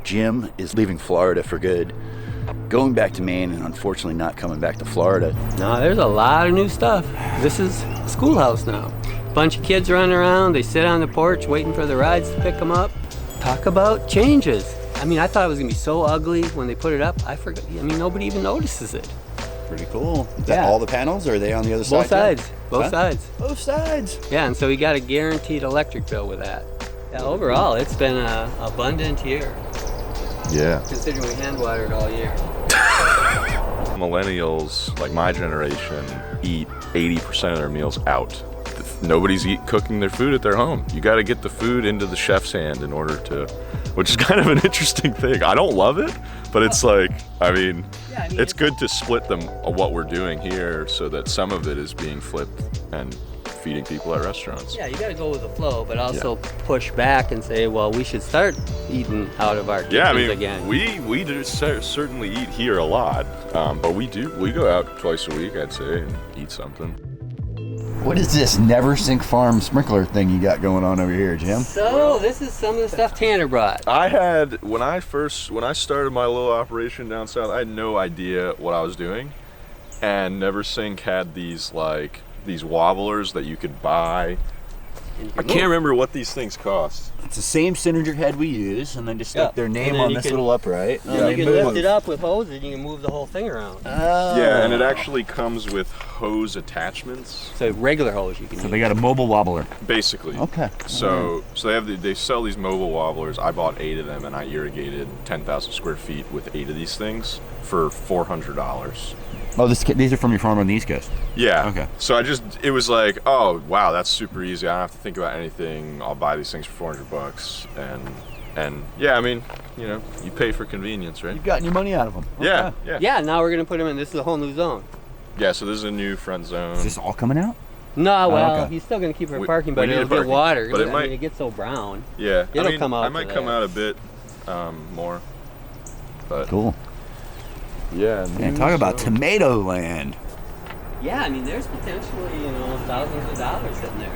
Jim is leaving Florida for good, going back to Maine, and unfortunately not coming back to Florida. No, there's a lot of new stuff. This is a schoolhouse now. Bunch of kids running around, they sit on the porch waiting for the rides to pick them up. Talk about changes. I mean, I thought it was gonna be so ugly when they put it up. I forgot, I mean, nobody even notices it. Pretty cool. Is that all the panels, or are they on the other side? Both sides, too? both sides. Both sides. Yeah, and so we got a guaranteed electric bill with that. Yeah, overall, it's been an abundant year. Yeah. Considering we hand watered all year. Millennials, like my generation, eat 80% of their meals out. Nobody's cooking their food at their home. You got to get the food into the chef's hand in order to, which is kind of an interesting thing. I don't love it, but it's like, I mean, it's good to split them what we're doing here so that some of it is being flipped and feeding people at restaurants. Yeah, you got to go with the flow, but also push back and say, well, we should start eating out of our kitchens again. We do certainly eat here a lot, but we go out twice a week, I'd say, and eat something. What is this Never Sink Farm sprinkler thing you got going on over here, Jim? So this is some of the stuff Tanner brought. I had, when I started my little operation down south, I had no idea what I was doing. And Never Sink had these wobblers that you could buy. I can't remember what these things cost. It's the same Synerger head we use, and then just stick their name on this little upright. You can lift it up with hoses and you can move the whole thing around. Yeah, and it actually comes with hose attachments. So regular hose you can use. So they got a mobile wobbler. Basically. Okay. So they sell these mobile wobblers. I bought 8 of them, and I irrigated 10,000 square feet with 8 of these things for $400. Oh, these are from your farm on the East Coast? Yeah. Okay. So it was like, oh, wow, that's super easy. I don't have to think about anything. I'll buy these things for $400. And yeah, I mean, you pay for convenience, right? You've gotten your money out of them. Yeah, Okay. yeah. Yeah, now we're going to put them in. This is a whole new zone. Yeah, so this is a new front zone. Is this all coming out? No, well, okay. He's still going to keep it parking, but we need it'll it get parking. water. But it gets so brown. Yeah. It'll come out. I might come out a bit more. But Cool. Yeah. Man, talk about tomato land. Yeah, I mean, there's potentially, thousands of dollars in there.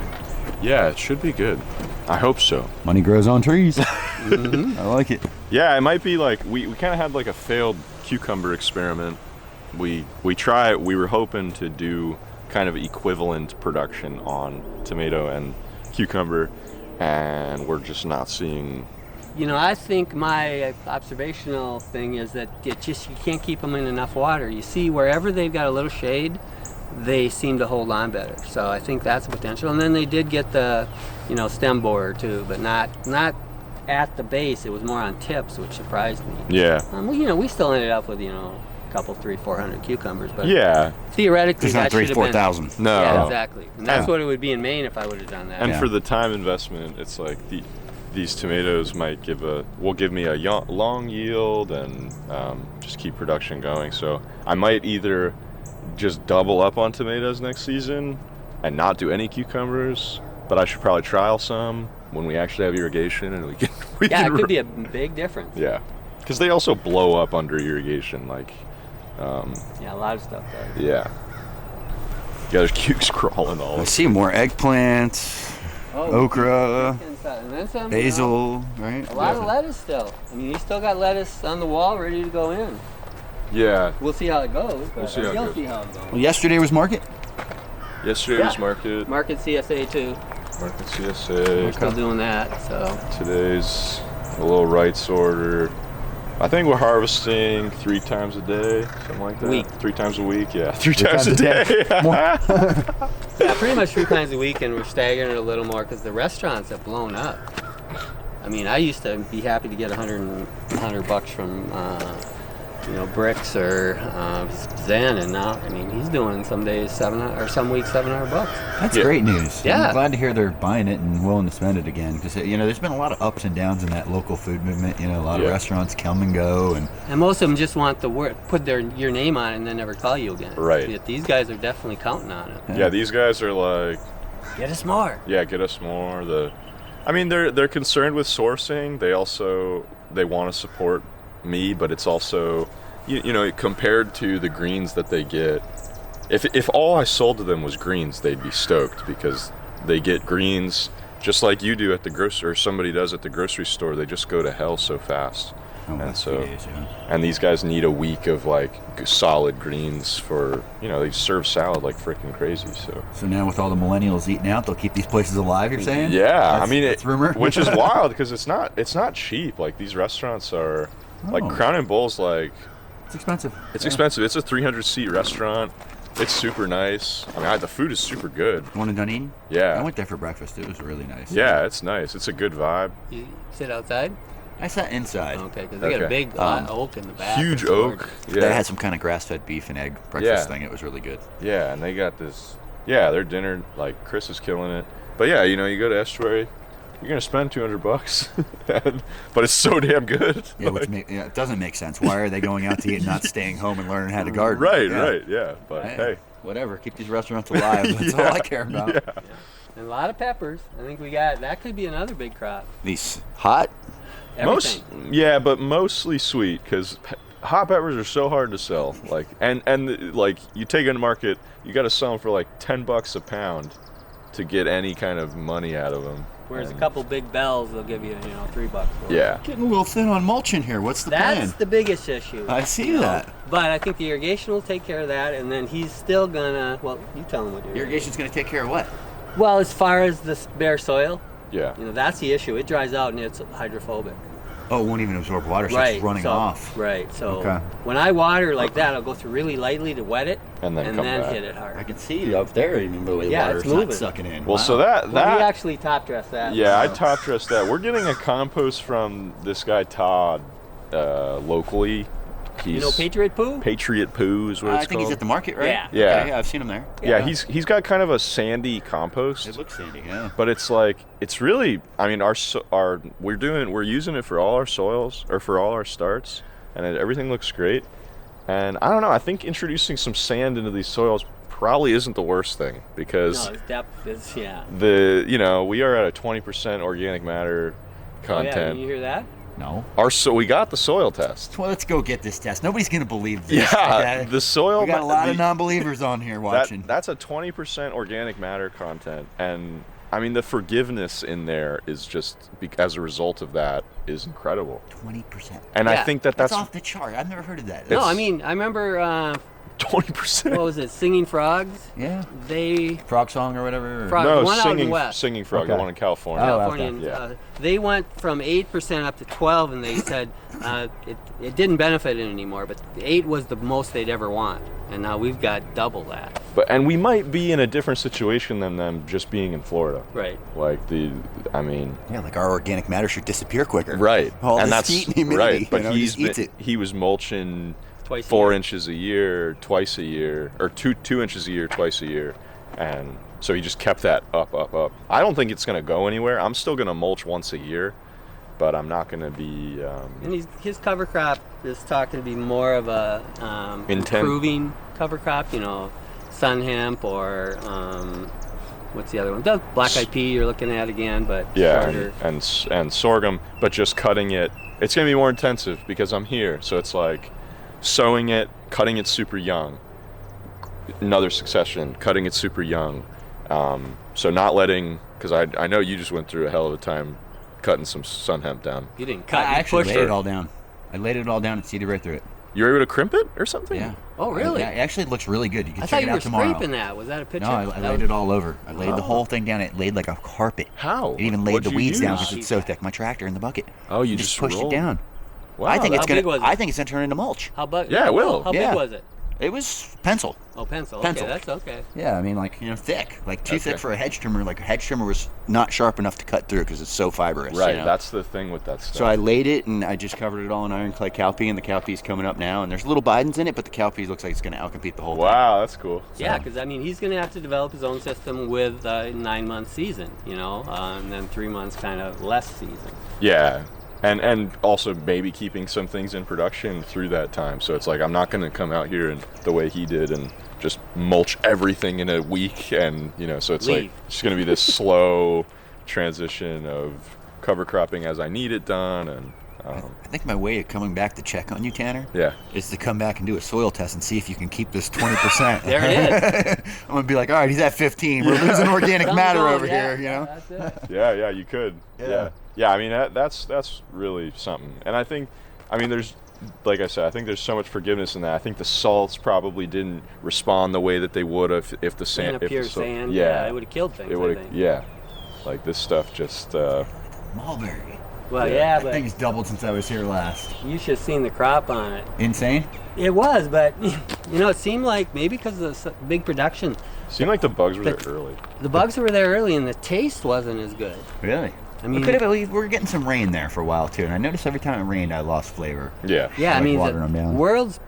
Yeah, it should be good. I hope so. Money grows on trees. I like it. Yeah, it might be like, we kind of had like a failed cucumber experiment. We were hoping to do kind of equivalent production on tomato and cucumber, and we're just not seeing. I think my observational thing is that you can't keep them in enough water. You see, wherever they've got a little shade, they seem to hold on better. So I think that's a potential. And then they did get the, stem borer too, but not at the base. It was more on tips, which surprised me. Yeah. We still ended up with, a couple, 300-400 cucumers, but theoretically there's not that should have been 4,000. No. Yeah, exactly. And that's what it would be in Maine if I would have done that. And for the time investment, it's like these tomatoes will give me a long yield and just keep production going. So I might either just double up on tomatoes next season and not do any cucumbers, but I should probably trial some when we actually have irrigation, and we can it could be a big difference. Yeah, because they also blow up under irrigation, a lot of stuff does. Yeah. There's cukes crawling all over. I see more eggplants, okra, and then some, basil, right? A lot of lettuce still. I mean, he's still got lettuce on the wall ready to go in. Yeah. We'll see how it goes. We'll see how it goes. See how it goes. Well, yesterday was market. Yesterday was market. Market CSA too. Market CSA. We're still doing that. So today's a little rights order. I think we're harvesting 3 times a day, something like that. 3 times a week, yeah. 3 times a day. Yeah, pretty much 3 times a week, and we're staggering it a little more because the restaurants have blown up. I mean, I used to be happy to get $100 from Bricks or Zen, and now, I mean, he's doing some days some weeks $700. That's great news. Yeah. I'm glad to hear they're buying it and willing to spend it again, because there's been a lot of ups and downs in that local food movement. A lot of restaurants come and go, and most of them just want the word, put your name on it, and then never call you again. Right. Yet these guys are definitely counting on it. Yeah, these guys are like, get us more. Yeah, get us more. They're concerned with sourcing. They want to support me, but it's also, compared to the greens that they get, if all I sold to them was greens, they'd be stoked, because they get greens just like you do at the grocery, or somebody does at the grocery store. They just go to hell so fast. Oh, And that's so, 2 days, yeah. and these guys need a week of like solid greens for, you know, they serve salad like freaking crazy. So now with all the millennials eating out, they'll keep these places alive, you're saying? Yeah, I mean, that's rumor. which is wild because it's not cheap. Like these restaurants are, like Crown and Bull's, like It's expensive. it's expensive. It's a 300-seat restaurant. It's super nice. I mean, the food is super good. One and done eating? Yeah. I went there for breakfast. It was really nice. Yeah, it's nice. It's a good vibe. You sit outside? I sat inside. Okay, because they got a Okay. big oak in the back. Huge It's oak. gorgeous. Yeah. They had some kind of grass-fed beef and egg breakfast Yeah. thing. It was really good. Yeah, and they got this. Yeah, their dinner, like Chris is killing it. But yeah, you know, you go to Estuary, you're gonna spend $200, but it's so damn good. Yeah, it doesn't make sense. Why are they going out to eat and not staying home and learning how to garden? Right, Yeah. right, yeah. But hey, whatever. Keep these restaurants alive. That's all I care about. Yeah. And a lot of peppers. I think that could be another big crop. These hot. Everything. Yeah, but mostly sweet because hot peppers are so hard to sell. Like, and like you take in the market, you got to sell them for like $10 a pound to get any kind of money out of them. Whereas a couple big bells, they'll give you, $3 for it. Yeah. Getting a little thin on mulch in here. What's the That's plan? the biggest issue. I see you know. that. But I think the irrigation will take care of that, and then he's still gonna. Well, you tell him what you're. Irrigation's going to take care of what? Well, as far as this bare soil, Yeah. that's the issue. It dries out and it's hydrophobic. Oh, it won't even absorb water, so it's running off. Right. So Okay. when I water like that, I'll go through really lightly to wet it, And then come back. hit it hard. I can see up there even the way the Yeah, water's it's not moving. sucking in. Well, Wow. so that Well, we actually top dress that. yeah, I so. top dressed that. We're getting a compost from this guy Todd, locally. He's Patriot Poo? Patriot Poo is what I it's think called. Yeah. He's at the market, right? Yeah. Yeah. Okay, I've seen him there. Yeah, he's got kind of a sandy compost. It looks sandy, yeah. But it's like, it's really, I mean, we're using it for all our soils, or for all our starts, and everything looks great. And I don't know, I think introducing some sand into these soils probably isn't the worst thing, because No, its depth is, yeah. we are at a 20% organic matter Oh, yeah, content. you hear that? No. We got the soil test. Well, let's go get this test. Nobody's going to believe this. Yeah, okay? the soil. We got a lot of non-believers on here watching. That's a 20% organic matter content, and I mean the forgiveness in there is just as a result of that is incredible. 20%. And I Yeah. think that's That's off the chart. I've never heard of that. No, It's- I mean, I remember, 20%. what was it, Singing Frogs? Yeah. They, Frog song or whatever. Frog- No, the one out in the singing West. singing frog, the Okay. one in California. Oh, Californians, okay. they went from 8% up to 12, and they said it didn't benefit it anymore, but 8 was the most they'd ever want, and now we've got double that. And we might be in a different situation than them just being in Florida. Right. Like Yeah, like our organic matter should disappear quicker. right, All and this that's heat and humidity. right. But he just eats it. he was mulching Twice a 4 year. inches a year, twice a year, or 2 inches a year, twice a year, and so he just kept that up. I don't think it's going to go anywhere. I'm still going to mulch once a year, but I'm not going to be. And his cover crop is talking to be more of a improving cover crop, sun hemp or what's the other one? The black eyed pea you're looking at again, but Yeah, shorter. and sorghum, but just cutting it. It's going to be more intensive because I'm here. So it's like sowing it, cutting it super young. Another succession, cutting it super young. So not letting, because I know you just went through a hell of a time cutting some sun hemp down. You didn't cut. I you actually pushed laid it. it all down. I laid it all down and seeded right through it. You were able to crimp it or something? Yeah. Oh, really? Yeah, actually, it looks really good. You can I check thought it you out were tomorrow. scraping that. Was that a picture? No, I laid it all over. I laid the Oh. whole thing down. It laid like a carpet. How? It even laid What'd the you weeds down use? because it's so thick. My tractor in the bucket. Oh, you I just pushed rolled. it down. Wow, I think how it's big was gonna. it? I think it's gonna turn into mulch. How big? Yeah, it will. How Yeah. big was it? It was pencil. Oh, pencil. Pencil. Okay, that's okay. Yeah, I mean, like thick, like too Okay. thick for a hedge trimmer. Like a hedge trimmer was not sharp enough to cut through because it's so fibrous. Right, you know? that's the thing with that stuff. So I laid it and I just covered it all in iron clay cowpea, and the cowpea's coming up now. And there's little Bidens in it, but the cowpea looks like it's going to outcompete the whole thing. Wow, that's cool. Yeah, because he's going to have to develop his own system with a 9-month season, and then 3 months kind of less season. Yeah, and also maybe keeping some things in production through that time. So it's like I'm not going to come out here and the way he did and just mulch everything in a week, and so it's like it's going to be this slow transition of cover cropping as I need it done, and I think my way of coming back to check on you, Tanner, is to come back and do a soil test and see if you can keep this 20%. There it is. I'm gonna be like, all right, he's at 15. We're losing organic matter over here, you know? That's it. Yeah, you could. Yeah. I mean, that's really something. And I think, I mean, there's, like I said, I think there's so much forgiveness in that. I think the salts probably didn't respond the way that they would have if the sand, pure sand, it would have killed things. It would have, like this stuff just. Mulberry. Well, that but thing's doubled since I was here last. you should have seen the crop on it. Insane. It was, but you know, it seemed like maybe because of the big production. Seemed like the bugs were there early. The bugs were there early, and the taste wasn't as good. Really? I mean, we were getting some rain there for a while too, and I noticed every time it rained, I lost flavor. Yeah. I mean, the world's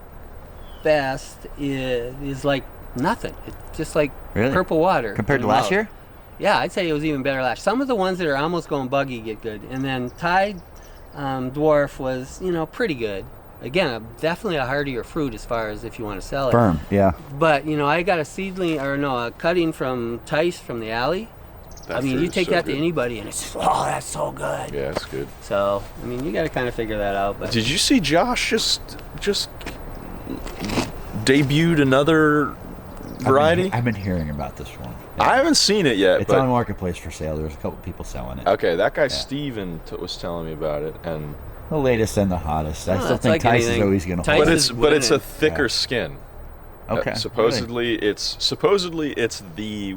best is like nothing. It's just like purple water compared to last year. Yeah, I'd say it was even better last. Some of the ones that are almost going buggy get good, and then Tide Dwarf was, you know, pretty good. Again, definitely a hardier fruit as far as if you want to sell it. Firm, yeah. But you know, I got a cutting from Tice from the alley. I mean, you take that to anybody, and it's that's so good. Yeah, it's good. So, I mean, you got to kind of figure that out. But did you see Josh just debuted another variety? I've been hearing about this one. I haven't seen it yet. It's on Marketplace for sale. There's a couple people selling it. Okay, that guy Steven was telling me about it, and the latest and the hottest. I still think Tice is always going to hold. But it's a thicker skin. Okay. Supposedly it's the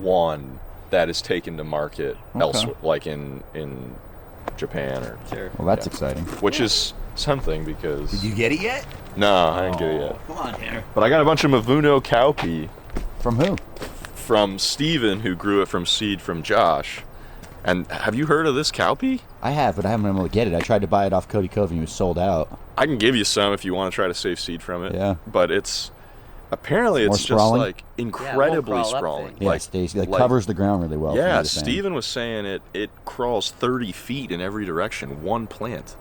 one that is taken to market elsewhere, like in Japan or. Sure. Well, that's exciting. Which is something because. Did you get it yet? No, I didn't get it yet. Come on here. But I got a bunch of Mavuno cowpea. From who? From Steven, who grew it from seed from Josh. And have you heard of this cowpea? I have, but I haven't been able to get it. I tried to buy it off Cody Cove and it was sold out. I can give you some if you want to try to save seed from it. Yeah. But apparently it's just like incredibly sprawling. Yeah, it stays, covers the ground really well. Yeah, Steven was saying it crawls 30 feet in every direction, one plant.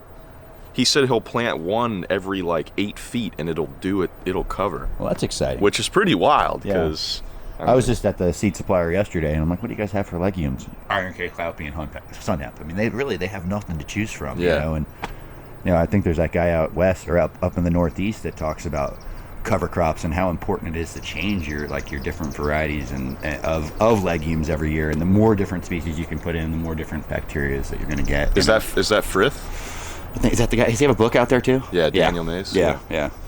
He said he'll plant one every 8 feet and it'll cover. Well, that's exciting. Which is pretty wild because... I was just at the seed supplier yesterday, and I'm like, "What do you guys have for legumes?" Iron Cake, Cowpea, and Sunhap. I mean, they have nothing to choose from, you know. And I think there's that guy out west or up in the Northeast that talks about cover crops and how important it is to change your different varieties of legumes every year. And the more different species you can put in, the more different bacteria that you're going to get. Is that Frith? I think, is that the guy? Does he have a book out there too? Yeah, Daniel Mays. Yeah.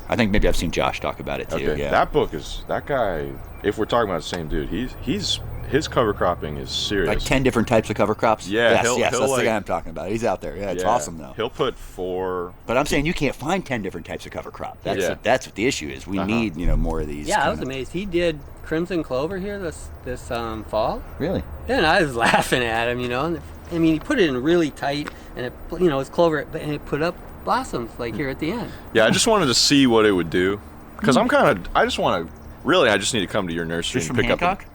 I think maybe I've seen Josh talk about it too. Okay. Yeah. That guy. If we're talking about the same dude, his cover cropping is serious. Like 10 different types of cover crops. Yeah, yes, that's the guy I'm talking about. He's out there. Yeah, it's awesome though. He'll put 4. But I'm saying you can't find 10 different types of cover crop. That's what the issue is. We need more of these. Yeah, I was amazed. He did crimson clover here this fall. Really? Yeah, and I was laughing at him. And I mean, he put it in really tight, and it it's clover, and it put up blossoms here at the end. Yeah, I just wanted to see what it would do, because I just need to come to your nursery and pick Hancock? up.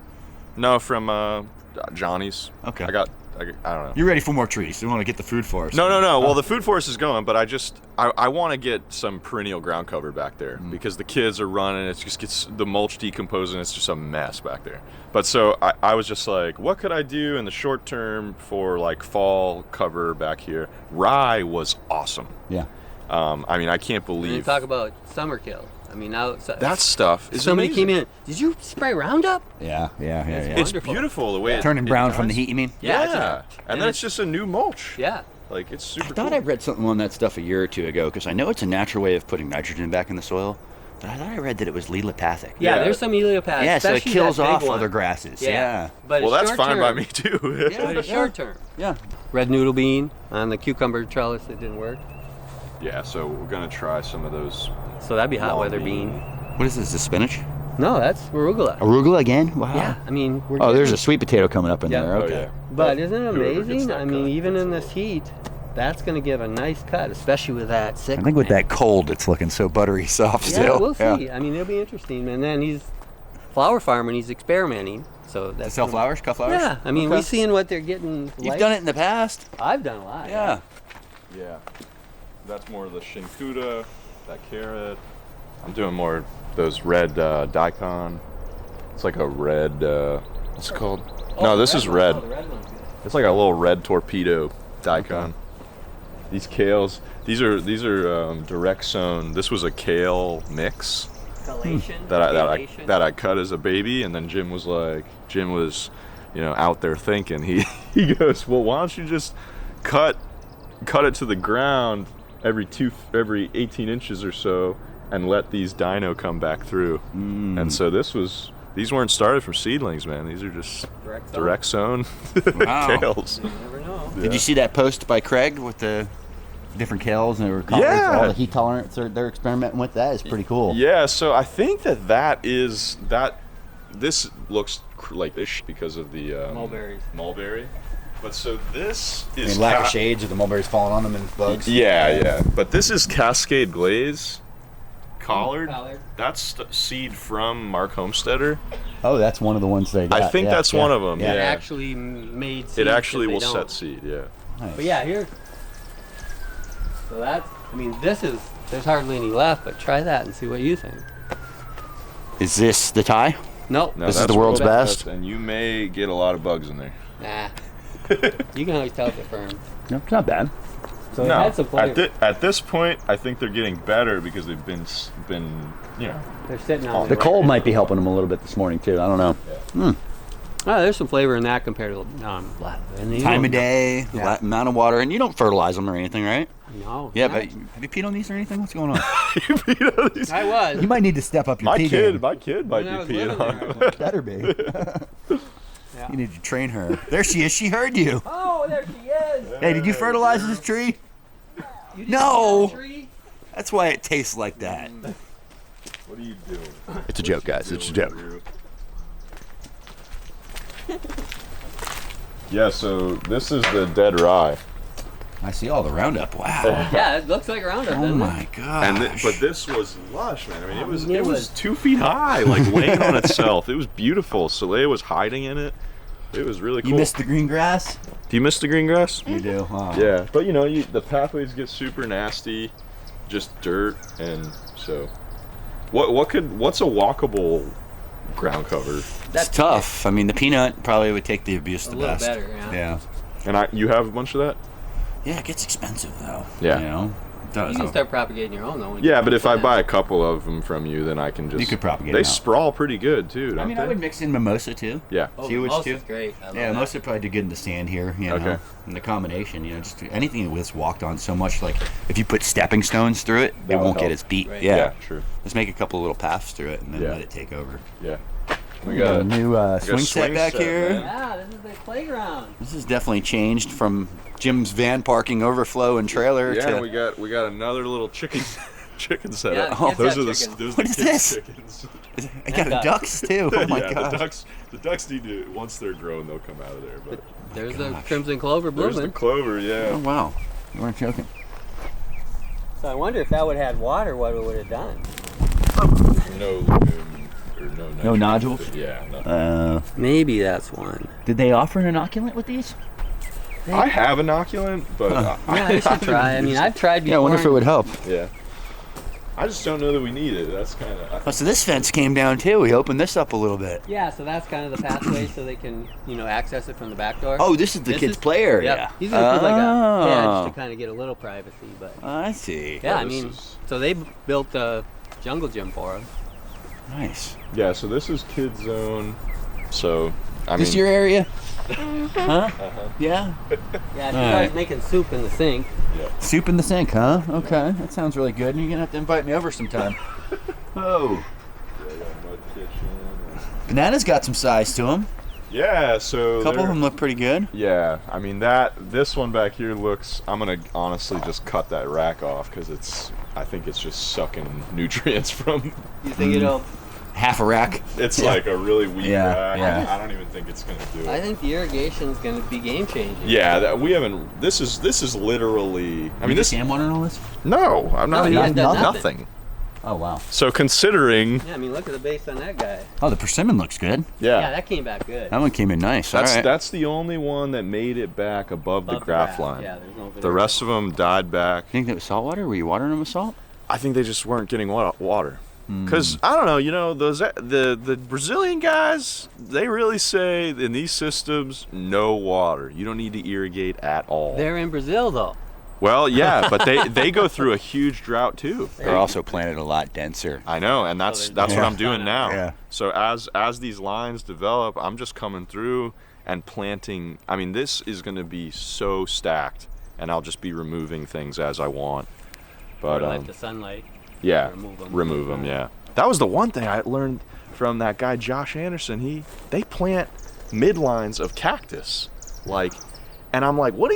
No, from Johnny's. Okay. I don't know. You're ready for more trees. You want to get the food forest. No. Well, the food forest is going, but I want to get some perennial ground cover back there because the kids are running. It just gets the mulch decomposing. It's just a mess back there. But so I was just like, what could I do in the short term for fall cover back here? Rye was awesome. Yeah. I mean, I can't believe. And talk about summer kill. I mean, now that stuff is somebody amazing. came in. Did you spray Roundup? Yeah. It's beautiful the way it turning brown from the heat. You mean? Yeah. And then it's just a new mulch. Yeah. It's super. I thought I read something on that stuff a year or two ago because I know it's a natural way of putting nitrogen back in the soil. But I thought I read that it was allelopathic. Yeah, there's some allelopathic. Yeah, so it kills off other grasses. Yeah. But that's fine by me too. But it's short term. Yeah. Red noodle bean on the cucumber trellis that didn't work. Yeah, so we're gonna try some of those. So that'd be hot weather bean. What is this? Is this spinach? No, that's arugula. Arugula again? Wow. Yeah, I mean. There's a sweet potato coming up in there. Okay. Oh, yeah. But isn't it amazing? I mean, even in this heat, that's going to give a nice cut, especially with that sick. I think with that cold, it's looking so buttery soft still. Yeah, we'll see. I mean, it'll be interesting. And then he's flower farmer and he's experimenting. So that's sell flowers, cut flowers. Yeah, I mean, we've seen what they're getting. You've done it in the past. I've done a lot. Yeah. Yeah. That's more of the shinkuda, that carrot. I'm doing more those red daikon. It's like a red. What's it called? Oh, no, the this red is one. red. Oh, the red one's good. It's like a little red torpedo daikon. These kales, these are direct sown. This was a kale mix that I cut as a baby, and then Jim was, out there thinking. He goes, well, why don't you just cut it to the ground every 18 inches or so, and let these dino come back through. And so these weren't started from seedlings, man. These are just direct sown kales. You never know. Did you see that post by Craig with the different kales and all the heat tolerance they're experimenting with? That is pretty cool. Yeah, so I think this looks like this because of the mulberry. But so this is lack of shades, or the mulberries falling on them and bugs. Yeah. But this is Cascade Glaze Collard. That's seed from Mark Homesteader. Oh, that's one of the ones they got. I think that's one of them. Yeah. It actually made seed. It actually will set seed. Yeah. Nice. But yeah, here. So that's. I mean, there's hardly any left, but try that and see what you think. Is this the Thai? Nope. No, This is the world's best. And you may get a lot of bugs in there. Nah. You can always tell if they're firm. No, it's not bad. So it had some flavor. At this point, I think they're getting better because they've been They're sitting on The cold might be helping them a little bit this morning too. I don't know. Yeah. Oh, there's some flavor in that compared to Time of day, amount of water, and you don't fertilize them or anything, right? No. Yeah, but have you peed on these or anything? What's going on? I was. You might need to step up your my pee kid game. might be peeing on them. Better be. You need to train her. There she is. She heard you. Oh, there she is. Hey, did you fertilize this tree? You No. tree? That's why it tastes like that. What are you doing? It's a joke, guys. It's a joke. Yeah, so this is the dead rye. I see all the Roundup. Wow. Yeah, it looks like Roundup. Oh my gosh. But this was lush, man. I mean, it was 2 feet high, like laying on itself. It was beautiful. Soleil was hiding in it. It was really cool. You missed the green grass? Do you miss the green grass? You do. Oh. Yeah, but the pathways get super nasty, just dirt, and so what's a walkable ground cover? That's tough. I mean, the peanut probably would take the abuse the best. A little better, yeah. And you have a bunch of that? Yeah, it gets expensive though. Yeah. You know? It does. You can start propagating your own though. Yeah, but if I buy a couple of them from you, then I can just. You could propagate They them out. sprawl pretty good too. Don't I would mix in mimosa too. Yeah. Oh, Sewage mimosa's too. great. Yeah, mimosa probably do good in the sand here. You know? Okay. And the combination, just anything that's walked on so much. Like if you put stepping stones through it, it won't get as beat. Right. Yeah. True. Just make a couple little paths through it and then let it take over. Yeah. We got a new swing set back here. Man. Yeah, this is the playground. This has definitely changed from Jim's van parking overflow and trailer Yeah, to. we got another little chicken setup. Yeah, Oh, kids those have are chickens. those What the is kids' this? chickens. I got ducks too. Oh my yeah, gosh. the ducks need to, once they're grown, they'll come out of there. But There's the crimson clover there's the blooming. clover, Oh yeah. wow. You weren't joking. So I wonder if that would have had water, what it would have done. No lagoon or no nitrogen. No nodules? Yeah, nothing. Maybe that's one. Did they offer an inoculant with these? I have inoculant, but Yeah, I should try. I mean, I've tried before. Yeah, I wonder if it would help. Yeah. I just don't know that we need it. That's kind of. Oh, so this fence came down too. We opened this up a little bit. Yeah, so that's kind of the pathway so they can, access it from the back door. Oh, this is the kids' play area. Yep. He's going to put like a hedge to kind of get a little privacy, but I see. yeah, I this mean, is- so they built a jungle gym for him. Nice. Yeah, so this is Kid Zone. So, I This mean. your area? Huh? Yeah. Yeah, he All starts right. making soup in the sink. Soup in the sink, huh? Okay, that sounds really good. You're gonna have to invite me over sometime. Oh. Banana's got some size to him. Yeah, so. A couple of them look pretty good. Yeah, I mean, this one back here looks. I'm going to honestly just cut that rack off because I think it's just sucking nutrients from. You think it'll? Half a rack. It's like a really weak Yeah, rack. yeah. I don't even think it's going to do it. I think the irrigation's going to be game changing. Yeah, we haven't. This is literally. I mean, this. sand water and all this? No, I'm not. No, he hasn't done nothing. Oh wow. So considering. Yeah, I mean, look at the base on that guy. Oh, the persimmon looks good. Yeah, that came back good. That one came in nice. All right. That's the only one that made it back above the graph line. Yeah, there's no. The rest of them died back. You think that was salt water? Were you watering them with salt? I think they just weren't getting water. Because I don't know, those the Brazilian guys, they really say in these systems no water. You don't need to irrigate at all. They're in Brazil though. Well, yeah, but they go through a huge drought too. They're also planted a lot denser. I know, and that's what I'm doing now. Yeah. So as these lines develop, I'm just coming through and planting. I mean, this is going to be so stacked, and I'll just be removing things as I want. But let the sunlight. Yeah, remove them. Yeah, that was the one thing I learned from that guy Josh Anderson. They plant midlines of cactus, like, and I'm like, what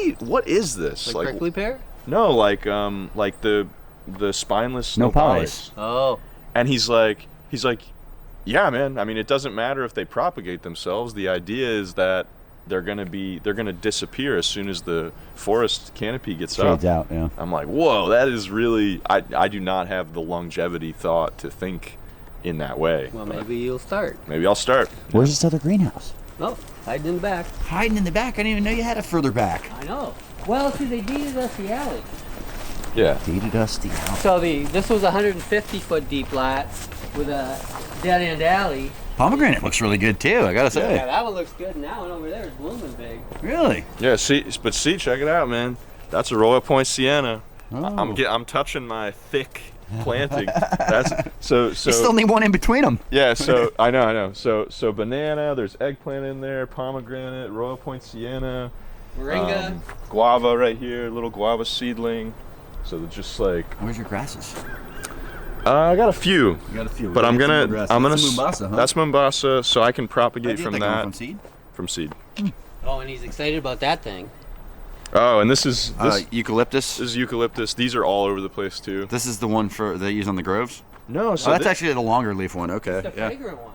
is this? Like prickly pear? No, like the spineless nopales. Oh. And he's like, yeah, man. I mean, it doesn't matter if they propagate themselves. The idea is that they're gonna disappear as soon as the forest canopy gets Shades out. Yeah. I'm like, whoa, that is really. I do not have the longevity thought to think in that way. Well, maybe you'll start. Maybe I'll start. Where's this other greenhouse? Oh, hiding in the back. Hiding in the back. I didn't even know you had a further back. I know. Well, see, they deeded us the alley. Yeah. Deeded us the alley. So this was a 150-foot deep lot with a dead-end alley. Pomegranate looks really good too, I gotta say. Yeah, that one looks good. And that one over there is blooming big. Really? Yeah. See, check it out, man. That's a Royal Point Sienna. Oh. I'm touching my thick planting. That's so. You still need one in between them. Yeah. So I know. So banana. There's eggplant in there. Pomegranate. Royal Point Sienna. Moringa. Guava right here. Little guava seedling. So they're just like. Where's your grasses? I got a few. You got a few. But I'm gonna. That's Mombasa, huh? That's Mombasa. So I can propagate How'd you from get that that. going, from seed? From seed. Oh, and he's excited about that thing. Oh, and this is eucalyptus. This is eucalyptus. These are all over the place too. This is the one they use on the groves. No, so that's actually the longer leaf one. Okay. It's the fragrant one.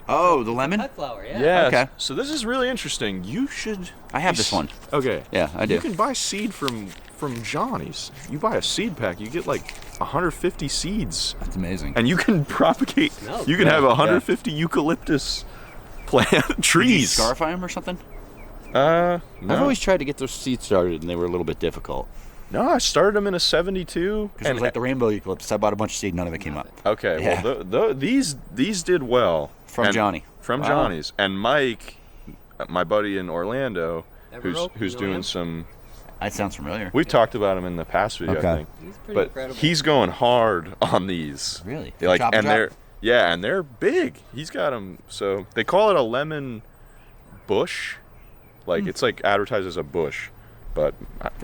Oh, the lemon. Cut flower, yeah. Yeah. Okay. So this is really interesting. You should. I have this one. Okay. Yeah, I do. You can buy seed from Johnny's. You buy a seed pack, you get like 150 seeds. That's amazing. And you can propagate. No, you can have 150 eucalyptus plant trees. Did you scarify them or something? No. I've always tried to get those seeds started, and they were a little bit difficult. No, I started them in a 72. Because it was like the rainbow eucalyptus. I bought a bunch of seed, none of it came up. Okay, Yeah. well, these did well. From Johnny. From Wow. Johnny's. And Mike, my buddy in Orlando, who's doing him? some. That sounds familiar. We've talked about him in the past video, Okay. I think. He's pretty But incredible. he's going hard on these. Really? Like, Chop and drop? they're big. He's got them. So they call it a lemon bush. Like it's like advertised as a bush, but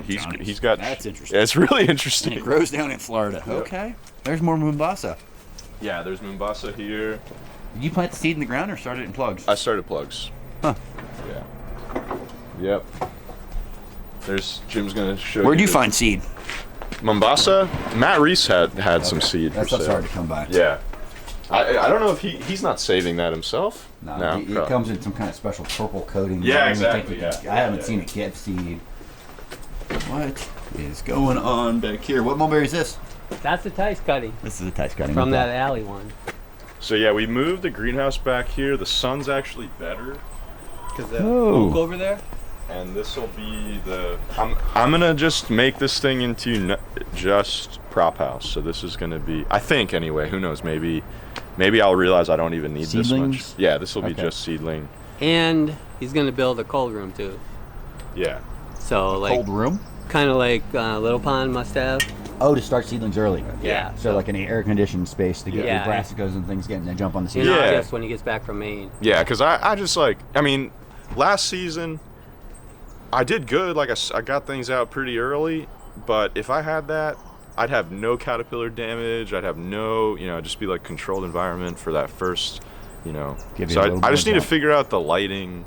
he's got. That's interesting. It's really And interesting. it grows down in Florida. Yep. Okay. There's more Mombasa. Yeah, there's Mombasa here. Did you plant the seed in the ground or start it in plugs? I started plugs. Huh. Yeah. Yep. There's Jim's gonna show. Where'd you find seed? Mombasa? Matt Reese had some seed. That for stuff's sale. hard to come by. Yeah. I don't know if he's not saving that himself. No, it comes in some kind of special purple coating. Yeah, I don't exactly, think yeah. I haven't seen a kit seed. What is going on back here? What mulberry is this? That's the Tice cutting This is a Tice cutting. from Okay. that alley one. So yeah, we moved the greenhouse back here. The sun's actually better. Because the Oh. oak over there. And this will be the. I'm gonna just make this thing into just prop house. So this is gonna be. I think anyway. Who knows? Maybe I'll realize I don't even need this Seedlings? much. Yeah, this will be Okay. just seedling. And he's going to build a cold room too. Yeah. So like Cold room? kind of like Little Pond must have. Oh, to start seedlings early. Yeah. So like an air-conditioned space to get Yeah. your brassicas and things getting to jump on the seed. In Yeah. August when he gets back from Maine. Yeah, because I just like. I mean, last season I did good. Like I got things out pretty early, but if I had that, I'd have no caterpillar damage. I'd have no, just be like controlled environment for that first, Give you So a little I just bit need of to figure out the lighting,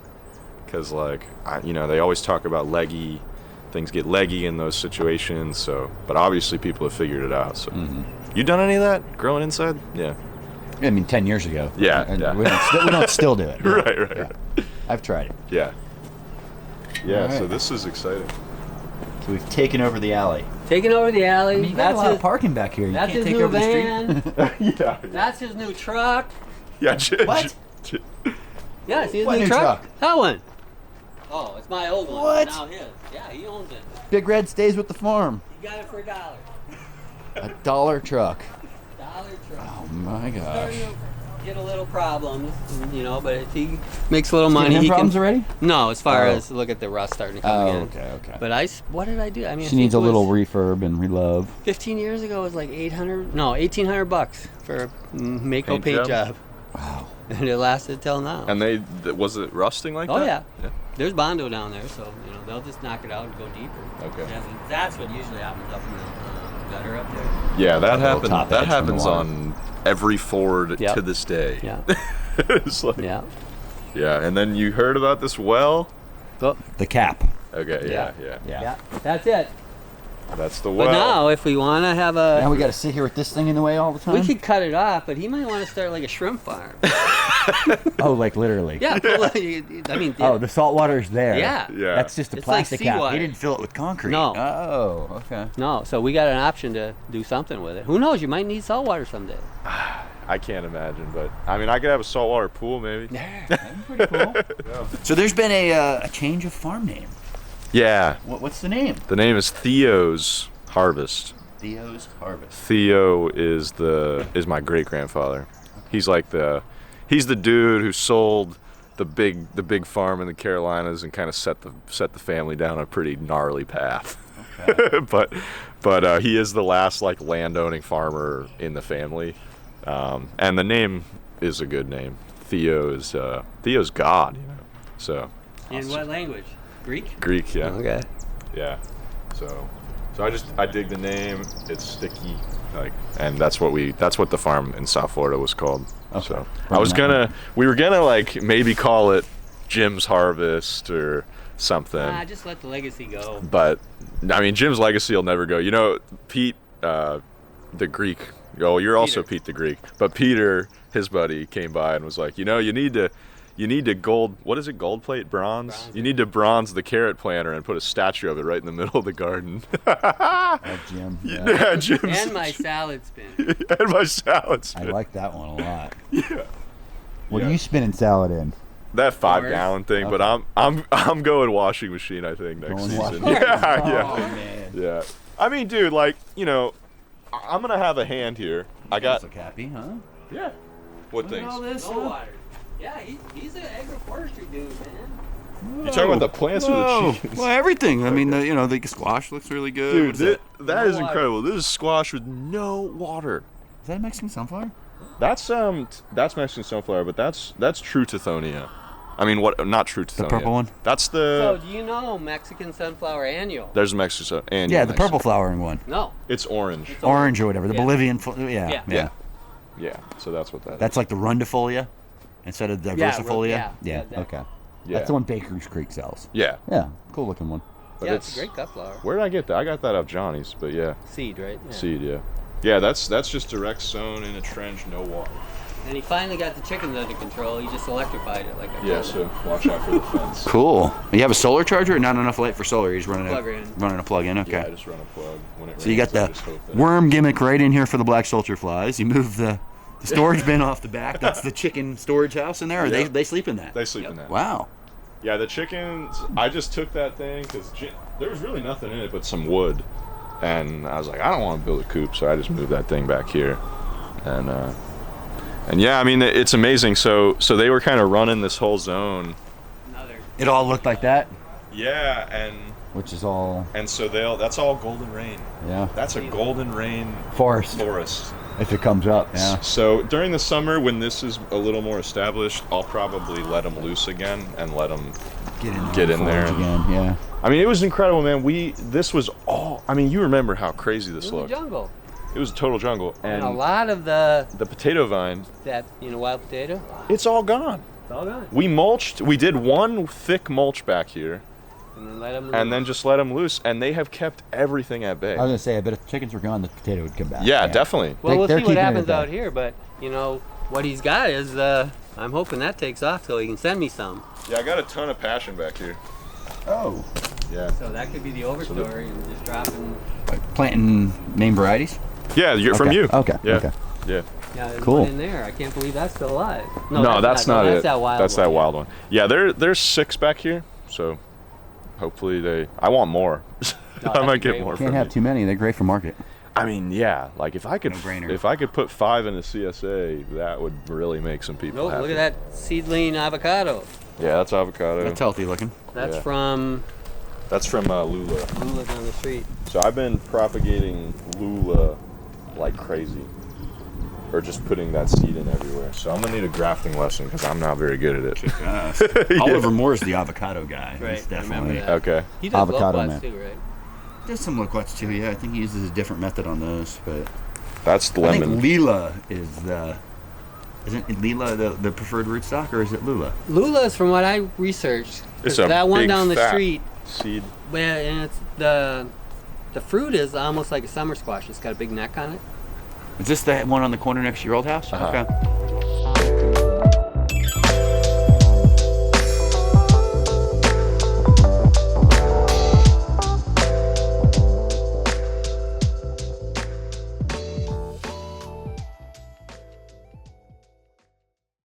because like, they always talk about leggy, things get leggy in those situations. So, but obviously people have figured it out. So, You done any of that growing inside? Yeah. I mean, 10 years ago. Yeah, And yeah. We don't still do it. Right. I've tried it. Yeah. Yeah. All right. So this is exciting. So we've taken over the alley. Taking over the alley. I mean, you got a lot his, of parking back here. You that's can't his take new over the street. van. Yeah. That's his new truck. Yeah. What? Yeah, see his What new new truck? truck? That one. Oh, it's my old one. What? Now his. Yeah, he owns it. Big Red stays with the farm. He got it for $1. $1 truck. $1 truck. Oh my gosh. get a little problems, you know, but if he makes a little money, Getting he problems can. already? No, as far Oh. as look at the rust starting to come again. Okay. But what did I do? I mean, She needs a little refurb and relove. 15 years ago, it was like 1,800 bucks for a Mako Paint paint job? job. Wow. And it lasted till now. And was it rusting like Oh that? yeah. There's Bondo down there, so you know they'll just knock it out and go deeper. Okay. Yeah, that's what usually happens up in the gutter up there. Yeah, that Little top happens. That edge from the happens water. on every ford Yep. to this day. Yeah. It's like, Yeah. yeah, and then you heard about this well? So, The cap. Okay, yeah. yeah. That's it. That's the well. But now, if we want to have Now a, we got to sit here with this thing in the way all the time? we could cut it off. But he might want to start like a shrimp farm. Oh, like literally? Yeah. I mean. Oh, the salt water's there. Yeah. Yeah. That's just a It's like plastic cap. seawater. He didn't fill it with concrete. No. Oh, okay. No, so we got an option to do something with it. Who knows? You might need salt water someday. I can't imagine, but I mean, I could have a saltwater pool maybe. Yeah, that's pretty cool. So there's been a change of farm name. Yeah. What's the name? The name is THEO'S HARVEST. THEO'S HARVEST. Theo is my great grandfather. He's like he's the dude who sold the big farm in the Carolinas and kind of set the family down a pretty gnarly path. Okay. but he is the last like landowning farmer in the family, and the name is a good name. Theo's God, you know. So. In what language? Greek? Greek, yeah. Okay. Yeah. So I dig the name. It's sticky, like, and that's what the farm in South Florida was called. Okay. So we were gonna like maybe call it Jim's Harvest or something. Just let the legacy go. But I mean, Jim's legacy will never go. You know, Pete, the Greek. Oh, you're also Pete the Greek. But Peter, his buddy, came by and was like, you know, you need to gold. What is it? Gold plate, bronze. You need to bronze the carrot planter and put a statue of it right in the middle of the garden. Jim. Yeah, Jim's. And my salad spin. And my salad spin. I like that one a lot. Yeah. What Yeah. are you spinning salad in? That 5 Yours? gallon thing, Okay. but I'm going washing machine. I think next Going season. washing Yeah, Oh, man. yeah. I mean, dude, like, you know, I'm gonna have a hand here. I got. That's a cappy, huh? Yeah. What Look at things? all this, No huh? water. Yeah, he's an agroforestry dude, man. You talking about the plants or the Whoa. cheese? Well, everything. I mean, the squash looks really good. Dude, What is that is No water. incredible. This is squash with no water. Is that a Mexican sunflower? That's Mexican sunflower, but that's true Tithonia. I mean, what? Not true Tithonia. The purple one? That's So, the. do you know Mexican sunflower annual? There's a Mexican and Yeah, the purple flowering one. No. It's orange. Orange or whatever. The Yeah. Bolivian. Yeah. Yeah. Yeah. So that's what that is. That's like the rundifolia instead of the versifolia. yeah, that- Okay. Yeah. That's the one Baker's Creek sells. Yeah. Yeah. Cool looking one. But Yeah, it's a great cut flower. Where did I get that? I got that off Johnny's, but yeah. Seed, right? Yeah. Seed, yeah. Yeah, that's just direct sown in a trench, no water. And he finally got the chickens under control. He just electrified it like I Yeah, told so him. watch out for the fence. Cool. You have a solar charger or not enough light for solar? You're just running Plug a plug in. Okay. Yeah, I just run a plug when it rains. So you got I the just hope that worm gimmick right in here for the black soldier flies. You move the storage bin off the back. That's the chicken storage house in there. Or Yeah. they sleep in that. they sleep in that. Wow. Yeah, the chickens, I just took that thing because there was really nothing in it but some wood. And I was like, I don't want to build a coop, so I just moved that thing back here. And yeah, I mean, it's amazing. So they were kind of running this whole zone. Another. It all looked like that, Yeah, which is all and so that's all golden rain. yeah That's a golden rain forest forest. if it comes up. Yeah. So during the summer, when this is a little more established, I'll probably let them loose again and let them get in there. again. Yeah. I mean, it was incredible, man. This was all. I mean, you remember how crazy this It was a looked. jungle. It was a total jungle, And and a lot of the potato vine, wild potato, it's all gone. it's all gone. We mulched. We did one thick mulch back here, And then let them. and then just let them loose, and they have kept everything at bay. I was gonna say, I bet if the chickens were gone, the potato would come back. Yeah, definitely. Well, we'll they're see what keeping it happens at out bay. here, but you know what he's got is I'm hoping that takes off so he can send me some. Yeah, I got a ton of passion back here. Oh. Yeah. So that could be the overstory and just dropping. Planting name varieties. Yeah, you're from Okay, you. okay, Yeah. okay. Yeah. Yeah, there's Cool. one in there. I can't believe that's still alive. No, that's not it. That's that wild That's one. that wild one. Yeah, there's 6 back here, so hopefully I want more. No, I that's might a get great more one. from Can't have you. too many. They're great for market. I mean, yeah. Like if I could, No-brainer. put 5 in a CSA, that would really make some people happy. Look at that seedling avocado. Yeah, that's avocado. That's healthy looking. That's Yeah. from Lula. Lula down the street. So I've been propagating Lula like crazy. Or just putting that seed in everywhere. So I'm gonna need a grafting lesson because I'm not very good at it. Oliver Moore's the avocado guy. Right, He's I remember definitely. that. Okay. He does Avocado loquats man. too, right? Does some loquats too, yeah. I think he uses a different method on those, but That's the I lemon. think Lila is the. Isn't Lila the preferred rootstock, or is it Lula? Lula is from what I researched. 'Cause It's a that one big, down the fat street, seed. where and it's the fruit is almost like a summer squash. It's got a big neck on it. Is this the one on the corner next to your old house? Uh-huh. Okay.